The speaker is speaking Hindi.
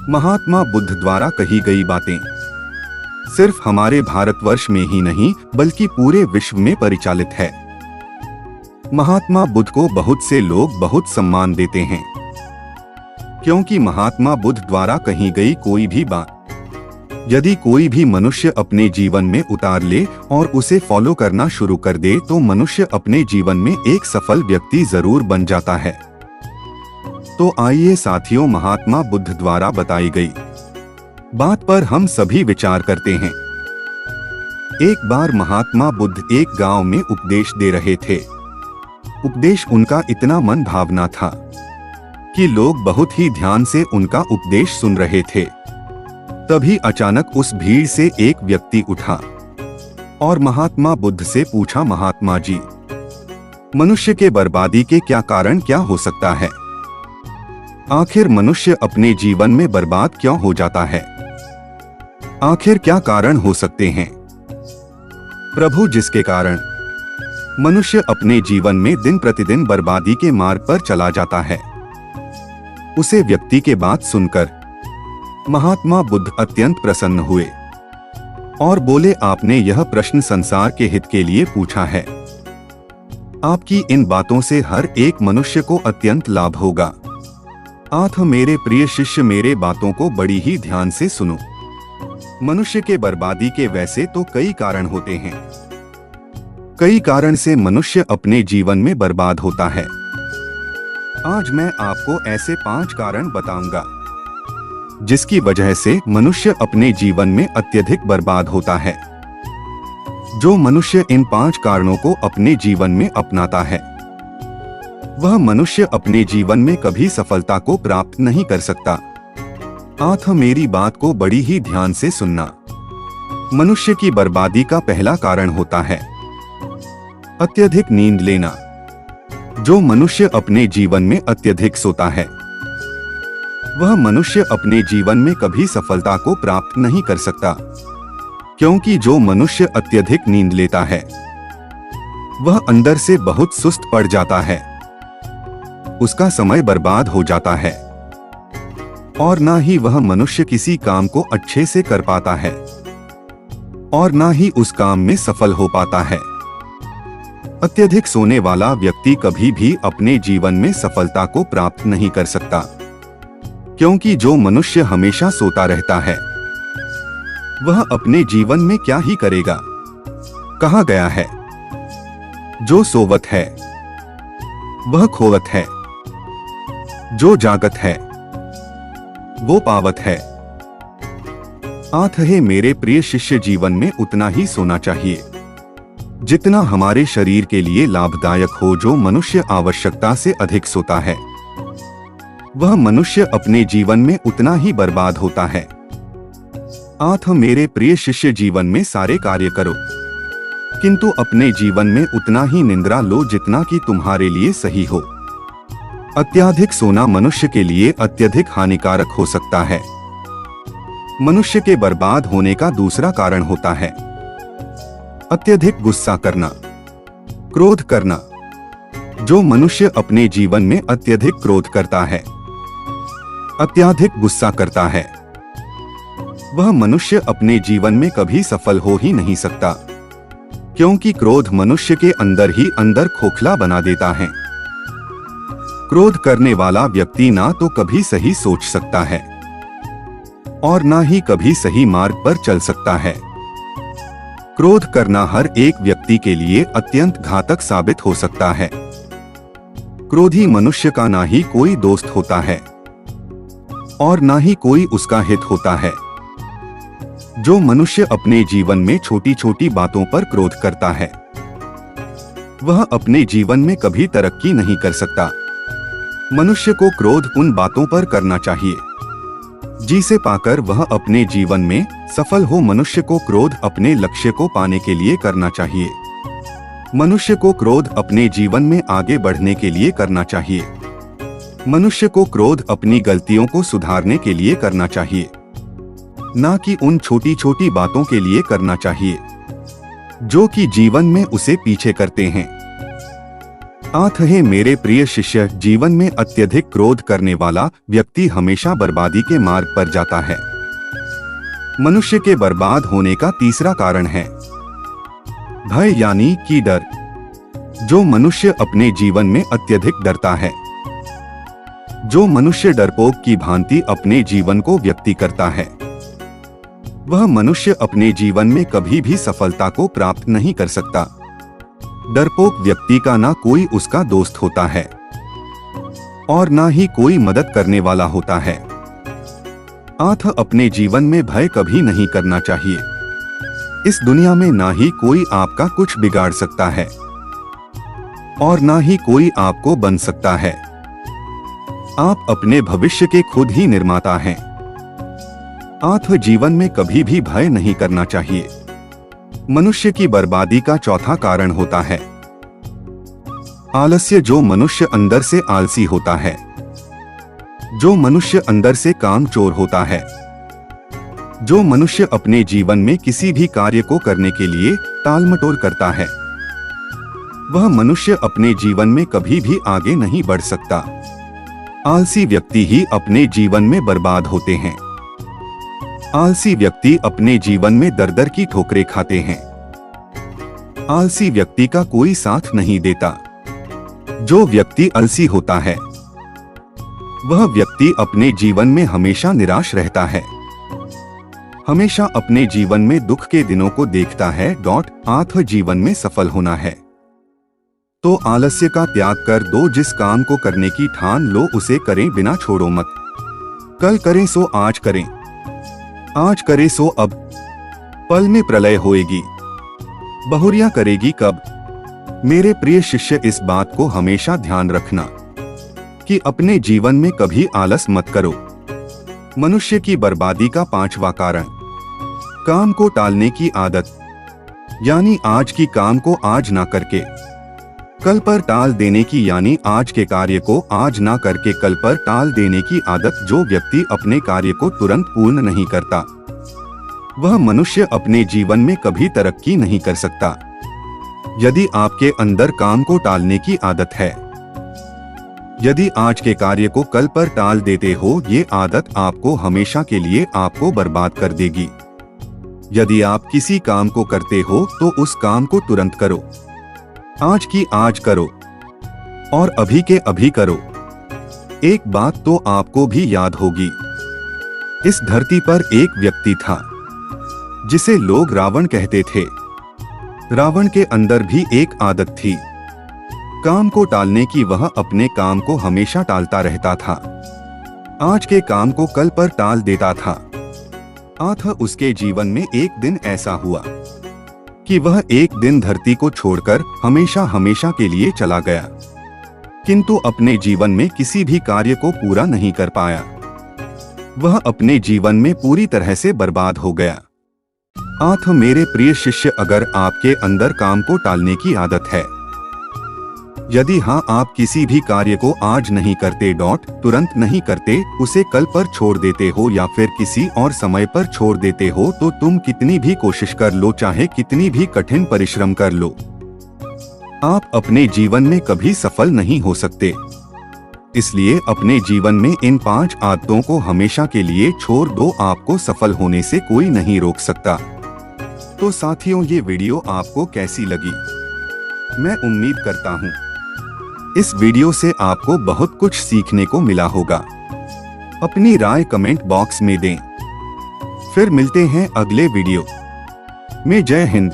महात्मा बुद्ध द्वारा कही गई बातें सिर्फ हमारे भारतवर्ष में ही नहीं बल्कि पूरे विश्व में परिचालित है। महात्मा बुद्ध को बहुत से लोग बहुत सम्मान देते हैं, क्योंकि महात्मा बुद्ध द्वारा कही गई कोई भी बात यदि कोई भी मनुष्य अपने जीवन में उतार ले और उसे फॉलो करना शुरू कर दे तो मनुष्य अपने जीवन में एक सफल व्यक्ति जरूर बन जाता है। तो आइए साथियों, महात्मा बुद्ध द्वारा बताई गई बात पर हम सभी विचार करते हैं। एक बार महात्मा बुद्ध एक गांव में उपदेश दे रहे थे। उपदेश उनका इतना मन भावना था कि लोग बहुत ही ध्यान से उनका उपदेश सुन रहे थे। तभी अचानक उस भीड़ से एक व्यक्ति उठा और महात्मा बुद्ध से पूछा, महात्मा जी, मनुष्य के बर्बादी के क्या कारण क्या हो सकता है? आखिर मनुष्य अपने जीवन में बर्बाद क्यों हो जाता है? आखिर क्या कारण हो सकते हैं प्रभु जिसके कारण मनुष्य अपने जीवन में दिन प्रतिदिन बर्बादी के मार्ग पर चला जाता है? उसे व्यक्ति के बात सुनकर महात्मा बुद्ध अत्यंत प्रसन्न हुए और बोले, आपने यह प्रश्न संसार के हित के लिए पूछा है। आपकी इन बातों से हर एक मनुष्य को अत्यंत लाभ होगा। आठ मेरे प्रिय शिष्य, मेरे बातों को बड़ी ही ध्यान से सुनो। मनुष्य के बर्बादी के वैसे तो कई कारण होते हैं। कई कारण से मनुष्य अपने जीवन में बर्बाद होता है। आज मैं आपको ऐसे 5 कारण बताऊंगा जिसकी वजह से मनुष्य अपने जीवन में अत्यधिक बर्बाद होता है। जो मनुष्य इन 5 कारणों को अपने जीवन में अपनाता है वह मनुष्य अपने जीवन में कभी सफलता को प्राप्त नहीं कर सकता। आठ मेरी बात को बड़ी ही ध्यान से सुनना। मनुष्य की बर्बादी का पहला कारण होता है अत्यधिक नींद लेना। जो मनुष्य अपने जीवन में अत्यधिक सोता है वह मनुष्य अपने जीवन में कभी सफलता को प्राप्त नहीं कर सकता, क्योंकि जो मनुष्य अत्यधिक नींद लेता है वह अंदर से बहुत सुस्त पड़ जाता है। उसका समय बर्बाद हो जाता है और ना ही वह मनुष्य किसी काम को अच्छे से कर पाता है और ना ही उस काम में सफल हो पाता है। अत्यधिक सोने वाला व्यक्ति कभी भी अपने जीवन में सफलता को प्राप्त नहीं कर सकता, क्योंकि जो मनुष्य हमेशा सोता रहता है वह अपने जीवन में क्या ही करेगा। कहा गया है, जो सोवत है वह खोवत है, जो जागत है वो पावत है। आठ है मेरे प्रिय शिष्य, जीवन में उतना ही सोना चाहिए जितना हमारे शरीर के लिए लाभदायक हो। जो मनुष्य आवश्यकता से अधिक सोता है वह मनुष्य अपने जीवन में उतना ही बर्बाद होता है। आठ मेरे प्रिय शिष्य, जीवन में सारे कार्य करो किंतु अपने जीवन में उतना ही निंद्रा लो जितना कि तुम्हारे लिए सही हो। अत्यधिक सोना मनुष्य के लिए अत्यधिक हानिकारक हो सकता है। मनुष्य के बर्बाद होने का दूसरा कारण होता है अत्यधिक गुस्सा करना, क्रोध करना। जो मनुष्य अपने जीवन में अत्यधिक क्रोध करता है, अत्यधिक गुस्सा करता है, वह मनुष्य अपने जीवन में कभी सफल हो ही नहीं सकता, क्योंकि क्रोध मनुष्य के अंदर ही अंदर खोखला बना देता है। क्रोध करने वाला व्यक्ति ना तो कभी सही सोच सकता है और ना ही कभी सही मार्ग पर चल सकता है। क्रोध करना हर एक व्यक्ति के लिए अत्यंत घातक साबित हो सकता है। क्रोधी मनुष्य का ना ही कोई दोस्त होता है और ना ही कोई उसका हित होता है। जो मनुष्य अपने जीवन में छोटी छोटी बातों पर क्रोध करता है वह अपने जीवन में कभी तरक्की नहीं कर सकता। मनुष्य को क्रोध उन बातों पर करना चाहिए जिसे पाकर वह अपने जीवन में सफल हो। मनुष्य को क्रोध अपने लक्ष्य को पाने के लिए करना चाहिए। मनुष्य को क्रोध अपने जीवन में आगे बढ़ने के लिए करना चाहिए। मनुष्य को क्रोध अपनी गलतियों को सुधारने के लिए करना चाहिए, ना कि उन छोटी छोटी बातों के लिए करना चाहिए जो कि जीवन में उसे पीछे करते हैं। आठ है मेरे प्रिय शिष्य, जीवन में अत्यधिक क्रोध करने वाला व्यक्ति हमेशा बर्बादी के मार्ग पर जाता है। मनुष्य के बर्बाद होने का तीसरा कारण है भय यानी कि डर। जो मनुष्य अपने जीवन में अत्यधिक डरता है, जो मनुष्य डरपोक की भांति अपने जीवन को व्यक्ति करता है, वह मनुष्य अपने जीवन में कभी भी सफलता को प्राप्त नहीं कर सकता। डरपोक व्यक्ति का ना कोई उसका दोस्त होता है और ना ही कोई मदद करने वाला होता है। आठ अपने जीवन में भय कभी नहीं करना चाहिए। इस दुनिया में ना ही कोई आपका कुछ बिगाड़ सकता है और ना ही कोई आपको बन सकता है। आप अपने भविष्य के खुद ही निर्माता हैं। आठ जीवन में कभी भी भय नहीं करना चाहिए। मनुष्य की बर्बादी का चौथा कारण होता है आलस्य। जो मनुष्य अंदर से आलसी होता है, जो मनुष्य अंदर से कामचोर होता है, जो मनुष्य अपने जीवन में किसी भी कार्य को करने के लिए टालमटोल करता है, वह मनुष्य अपने जीवन में कभी भी आगे नहीं बढ़ सकता। आलसी व्यक्ति ही अपने जीवन में बर्बाद होते हैं। आलसी व्यक्ति अपने जीवन में दर दर की ठोकरें खाते हैं। आलसी व्यक्ति का कोई साथ नहीं देता। जो व्यक्ति आलसी होता है, वह व्यक्ति अपने जीवन में हमेशा निराश रहता है, हमेशा अपने जीवन में दुख के दिनों को देखता है। आठ जीवन में सफल होना है तो आलस्य का त्याग कर दो। जिस काम को करने की ठान लो उसे करें बिना छोड़ो मत। कल करें सो आज करें, आज करे सो अब। पल में प्रलय होएगी, बहुरिया करेगी कब। मेरे प्रिय शिष्य, इस बात को हमेशा ध्यान रखना कि अपने जीवन में कभी आलस मत करो। मनुष्य की बर्बादी का पांचवा कारण काम को टालने की आदत, यानी आज की काम को आज ना करके कल पर टाल देने की, यानी आज के कार्य को आज ना करके कल पर टाल देने की आदत। जो व्यक्ति अपने कार्य को तुरंत पूर्ण नहीं करता, वह मनुष्य अपने जीवन में कभी तरक्की नहीं कर सकता। यदि आपके अंदर काम को टालने की आदत है, यदि आज के कार्य को कल पर टाल देते हो, ये आदत आपको हमेशा के लिए आपको बर्बाद कर देगी। यदि आप किसी काम को करते हो तो उस काम को तुरंत करो, आज की आज करो और अभी के अभी करो। एक बात तो आपको भी याद होगी, इस धरती पर एक व्यक्ति था जिसे लोग रावण कहते थे। रावण के अंदर भी एक आदत थी काम को टालने की। वह अपने काम को हमेशा टालता रहता था, आज के काम को कल पर टाल देता था। आठ उसके जीवन में एक दिन ऐसा हुआ कि वह एक दिन धरती को छोड़कर हमेशा हमेशा के लिए चला गया, किंतु अपने जीवन में किसी भी कार्य को पूरा नहीं कर पाया। वह अपने जीवन में पूरी तरह से बर्बाद हो गया। आठ मेरे प्रिय शिष्य, अगर आपके अंदर काम को टालने की आदत है, यदि हाँ आप किसी भी कार्य को आज नहीं करते, तुरंत नहीं करते, उसे कल पर छोड़ देते हो या फिर किसी और समय पर छोड़ देते हो, तो तुम कितनी भी कोशिश कर लो, चाहे कितनी भी कठिन परिश्रम कर लो, आप अपने जीवन में कभी सफल नहीं हो सकते। इसलिए अपने जीवन में इन 5 आदतों को हमेशा के लिए छोड़ दो। आपको सफल होने से कोई नहीं रोक सकता। तो साथियों, ये वीडियो आपको कैसी लगी? मैं उम्मीद करता हूँ इस वीडियो से आपको बहुत कुछ सीखने को मिला होगा। अपनी राय कमेंट बॉक्स में दें। फिर मिलते हैं अगले वीडियो में। जय हिंद।